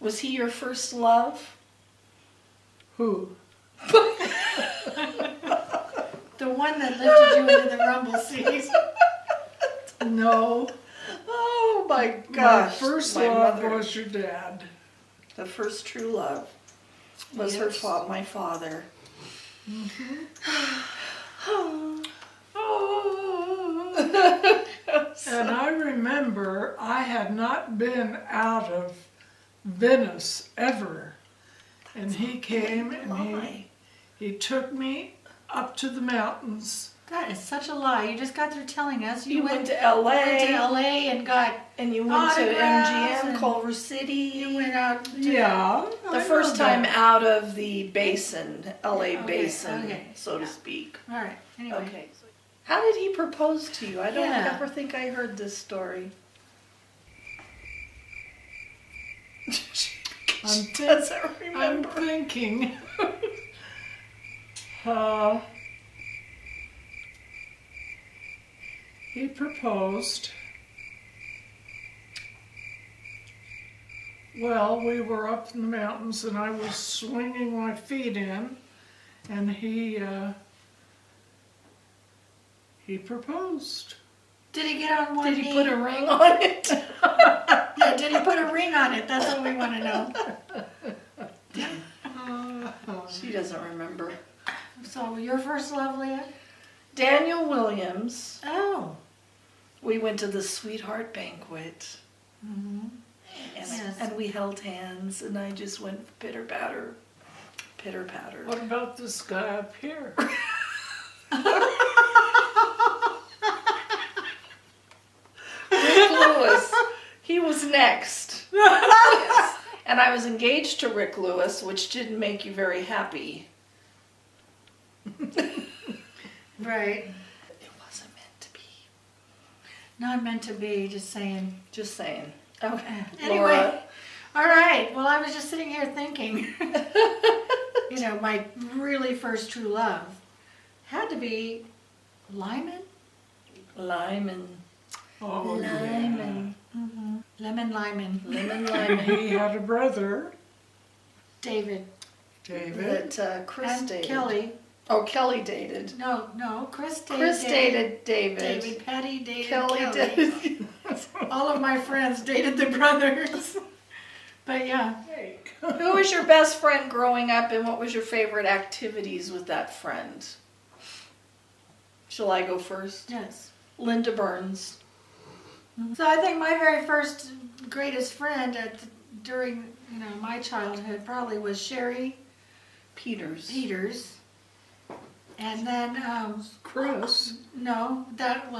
Was he your first love? Who? The one that lifted you into the rumble seat. No. Oh my gosh. My first my love mother. was your dad. The first true love was Yes. my father. And I remember I had not been out of Venice ever. And he came and he took me up to the mountains. That is such a lie. You just got through telling us You went to LA. Went to LA and got And you went to autographs MGM, and Culver City. you went out to Yeah. The I first know time that. out of the basin, LA Okay, basin, okay, so to yeah. speak. All right. Anyway. Okay. How did he propose to you? I don't Yeah. ever think I heard this story. She doesn't I'm remember. thinking. He proposed. Well, we were up in the mountains and I was swinging my feet in, and he proposed. Did he get on one Did knee? he put a ring on it? Yeah, did he put a ring on it? That's what we want to know. She doesn't remember. So, your first love, Leah? Daniel Williams. Oh. We went to the sweetheart banquet. Mm-hmm. Yes. And we held hands, and I just went pitter patter, pitter patter. What about this guy up here? Rick Lewis. He was next. Yes. And I was engaged to Rick Lewis, which didn't make you very happy. Right. It wasn't meant to be. Not meant to be, just saying. Just saying. Okay. Anyway. Laura. All right. Well, I was just sitting here thinking, you know, my really first true love had to be Lyman. Lyman. Oh, yeah. Lyman. Mm-hmm. Lemon Lyman. Lemon Lyman. He had a brother, David. David. That Chris And dated. Kelly. Oh, Kelly dated. No, Chris dated. Chris dated David. David. Patty dated Kelly Kelly. dated. All of my friends dated the brothers. But yeah. Who was your best friend growing up, and what was your favorite activities with that friend? Shall I go first? Yes. Linda Burns. So I think my very first greatest friend during my childhood probably was Sherry Peters. And then Chris. no,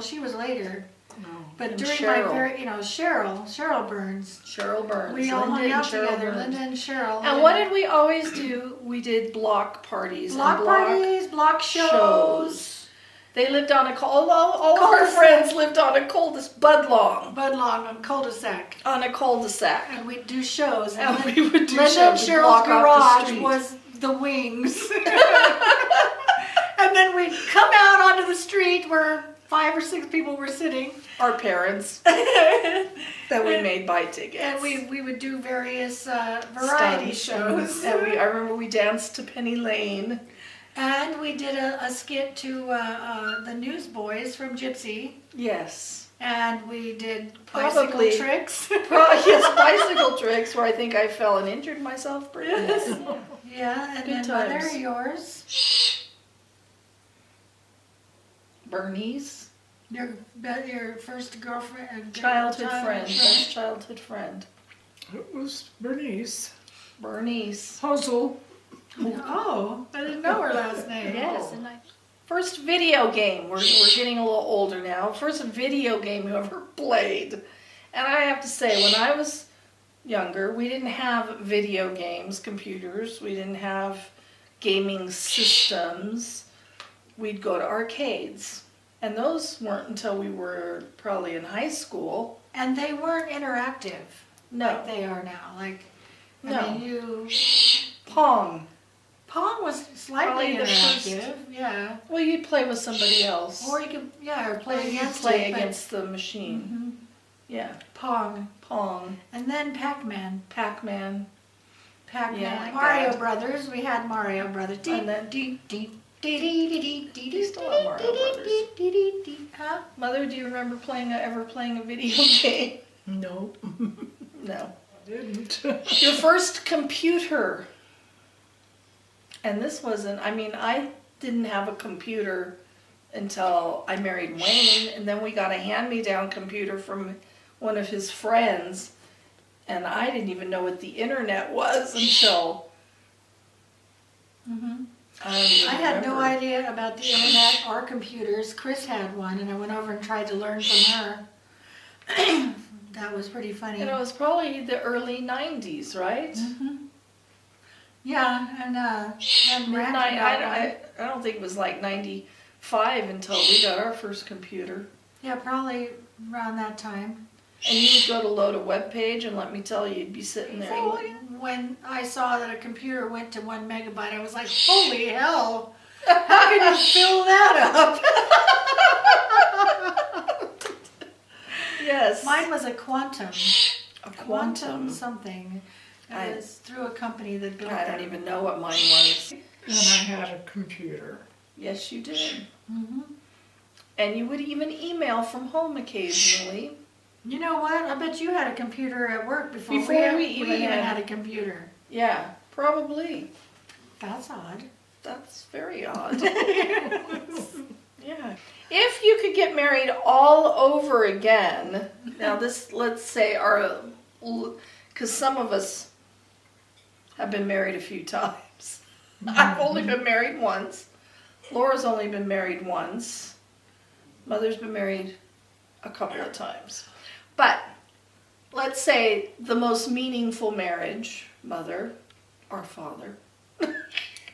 she was later. No. But And during Cheryl. my very Cheryl Burns. Cheryl Burns. We all hung Linda out and Cheryl together, Burns. Linda and Cheryl. And what did we always do? We did block parties. block and parties, block shows. They lived on all of our Cul-de-sac. friends lived on a Budlong. Budlong on cul-de-sac. On a cul-de-sac. And we'd do shows. And then we would do Linda and shows. We'd Cheryl's block off the garage street. was the wings. And then we'd come out onto the street where 5 or 6 people were sitting. Our parents. That we made buy tickets. And we would do various variety Stunts. shows. And I remember we danced to Penny Lane. And we did a skit to the Newsboys from Gypsy. Yes. And we did bicycle Probably. tricks. Yes, bicycle tricks where I think I fell and injured myself pretty bad. Yeah, and Good then Mother, times. yours. Bernice. Your first girlfriend. Childhood friend. Best childhood friend. It was Bernice. Bernice. Puzzle. Oh, I didn't know her last name. Yes. And first video game. We're getting a little older now. First video game you ever played. And I have to say, when I was younger, we didn't have video games, computers. We didn't have gaming systems. We'd go to arcades. And those weren't until we were probably in high school. And they weren't interactive No. like they are now. No. I mean, Pong. Pong was slightly Probably the interactive, yeah. Well, you'd play with somebody else. Or you could, or play Or you'd against play it, but- against the machine. Mhm. Yeah. Pong, Pong. and then Pac-Man. Pac-Man. Pac-Man. Yeah, Mario God. Brothers. We had Mario Brothers. And then- We still have Mario Brothers. Huh? Mother, do you remember ever playing a video game? No, No. I didn't. Your first computer. And this wasn't, I didn't have a computer until I married Wayne, and then we got a hand-me-down computer from one of his friends, and I didn't even know what the internet was until Mm-hmm. I don't even I had no remember. idea about the internet or computers. Chris had one, and I went over and tried to learn from her. That was pretty funny. And it was probably the early 90s, right? Mm-hmm. Yeah, and Midnight, got one. I don't think it was like 95 until we got our first computer. Yeah, probably around that time. And you would go to load a web page, and let me tell you, you'd be sitting there. So when I saw that a computer went to 1 megabyte, I was like, holy hell! How can you fill that up? Yes. Mine was a Quantum. A Quantum. Something. I- It was through a company that built I them. don't even know what mine was. And I had a computer. Yes, you did. Mm-hmm. And you would even email from home occasionally. You know what? I bet you had a computer at work before Before we we even even had had- a computer. Yeah, probably. That's odd. That's very odd. Yeah. If you could get married all over again, now this, let's say, because some of us have been married a few times. I've only been married once. Laura's only been married once. Mother's been married a couple of times. But let's say the most meaningful marriage, Mother or Father.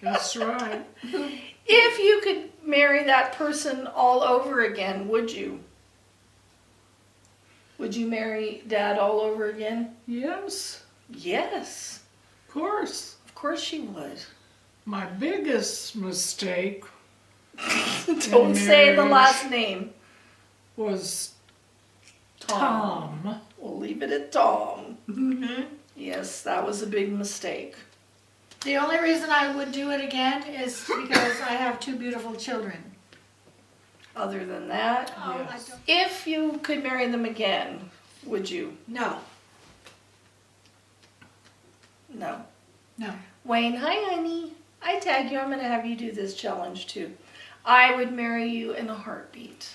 That's right. If you could marry that person all over again, would you? Would you marry Dad all over again? Yes, Yes, of course. of course you would. My biggest mistake Don't say the marriage. last name. was Tom. Tom. We'll leave it at Tom. Mm-hmm. Yes, that was a big mistake. The only reason I would do it again is because I have 2 beautiful children. Other than that, Oh, Yes. I don't. if you could marry them again, would you? No, No. no. Wayne, hi honey. I tag you. I'm going to have you do this challenge too. I would marry you in a heartbeat.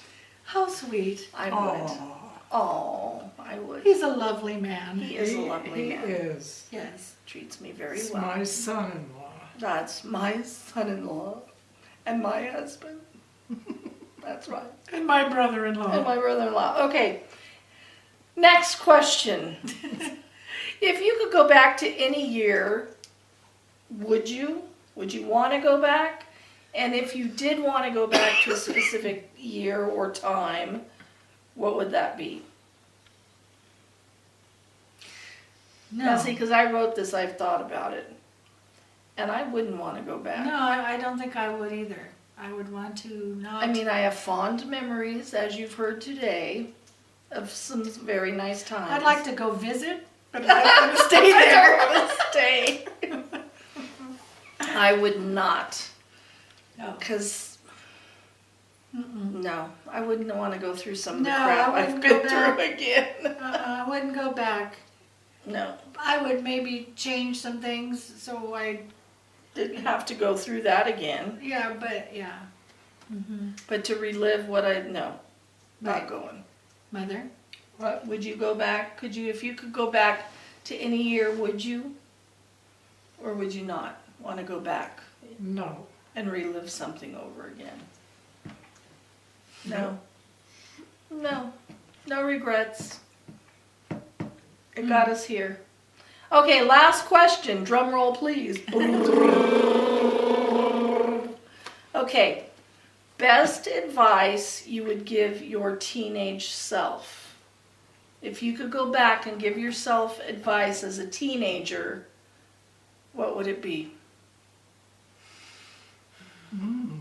How sweet. I would. Aw, Oh, I would. He's a lovely man. He is a lovely he man. is. Yes. Treats me very It's well. my son-in-law. That's my son-in-law and my husband. That's right. And my And brother-in-law. my brother-in-law. Okay. Next question. If you could go back to any year, would you? Would you want to go back? And if you did want to go back to a specific year or time, what would that be? No. Now, see, because I wrote this, I've thought about it. And I wouldn't want to go back. No, I don't think I would either. I would want to not. I mean, I have fond memories, as you've heard today, of some very nice times. I'd like to go visit, but I don't want to stay I there. don't want to stay. I would not. No. Because, Mm-mm. no, I wouldn't want to go through some of the No, crap I I've wouldn't been go through back. again. I wouldn't go back. No, I would maybe change some things so I. didn't have to go through that again. Yeah, but yeah. Mm-hmm. But to relive what I, no, not Right. going. Mother? What, would you go back? Could you, if you could go back to any year, would you? Or would you not want to go back No. and relive something over again? No. No. No regrets. It got us here. Okay, last question. Drum roll, please. Okay. Best advice you would give your teenage self. If you could go back and give yourself advice as a teenager, what would it be? Mm.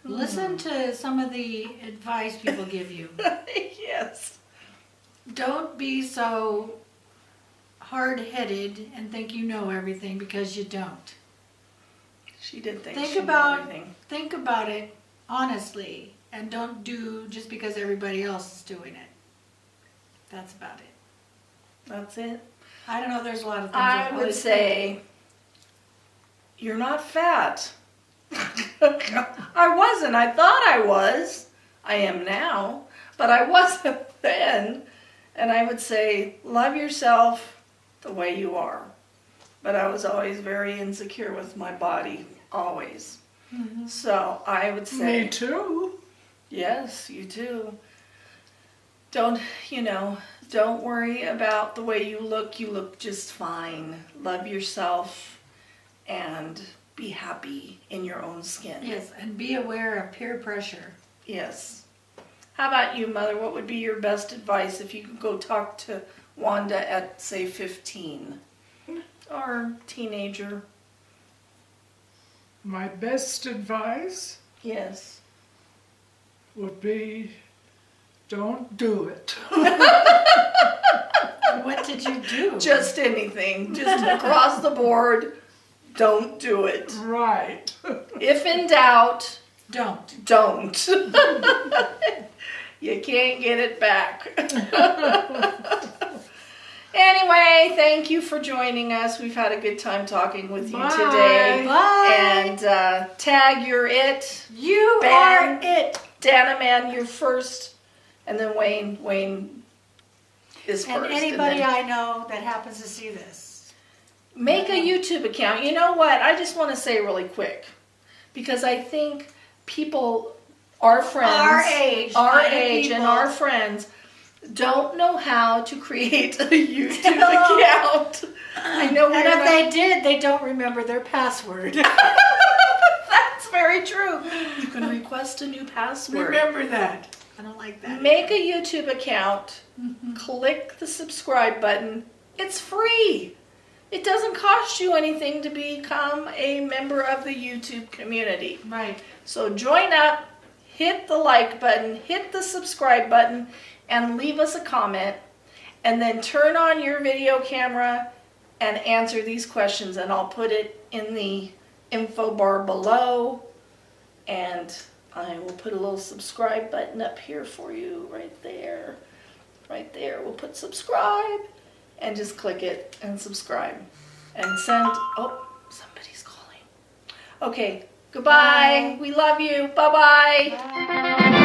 Listen to some of the advice people give you. Yes. don't be so hard-headed and think you know everything, because you don't. She did think Think she knew about everything. think about it honestly, and don't do just because everybody else is doing it. That's about it. That's it. I don't know. There's a lot of things. I would say you're not fat. I wasn't. I thought I was. I am now, but I wasn't then. And I would say love yourself the way you are. But I was always very insecure with my body, always. Mhm. So I would say, Me too. yes, you too. Don't worry about the way you look. You look just fine. Love yourself and be happy in your own skin. Yes, and be aware of peer pressure. Yes. How about you, Mother? What would be your best advice if you could go talk to Wanda at, say, 15? Or teenager? My best advice Yes. would be don't do it. What did you do? Just anything. Just across the board, don't do it. Right. If in doubt, Don't. don't. You can't get it back. Anyway, thank you for joining us. We've had a good time talking with you Bye. today. Bye. And Tag, you're it. You Ben. are it. Dana Man, you're first. And then Wayne is And first. anybody then I know that happens to see this. make a YouTube account. You know what? I just want to say really quick. Because I think people, our friends, Our age, our other age and people. our friends don't know how to create a YouTube account. I know we're And if not- they did, they don't remember their password. That's very true. You can request a new password. Remember that. I don't like that. Make a YouTube account. Click the subscribe button. It's free. It doesn't cost you anything to become a member of the YouTube community. Right. So join up, hit the like button, hit the subscribe button, and leave us a comment. And then turn on your video camera and answer these questions. And I'll put it in the info bar below. And I will put a little subscribe button up here for you right there. Right there. We'll put subscribe and just click it and subscribe. And send, oh, somebody's calling. Okay, goodbye. Bye. We love you. Bye-bye. Bye.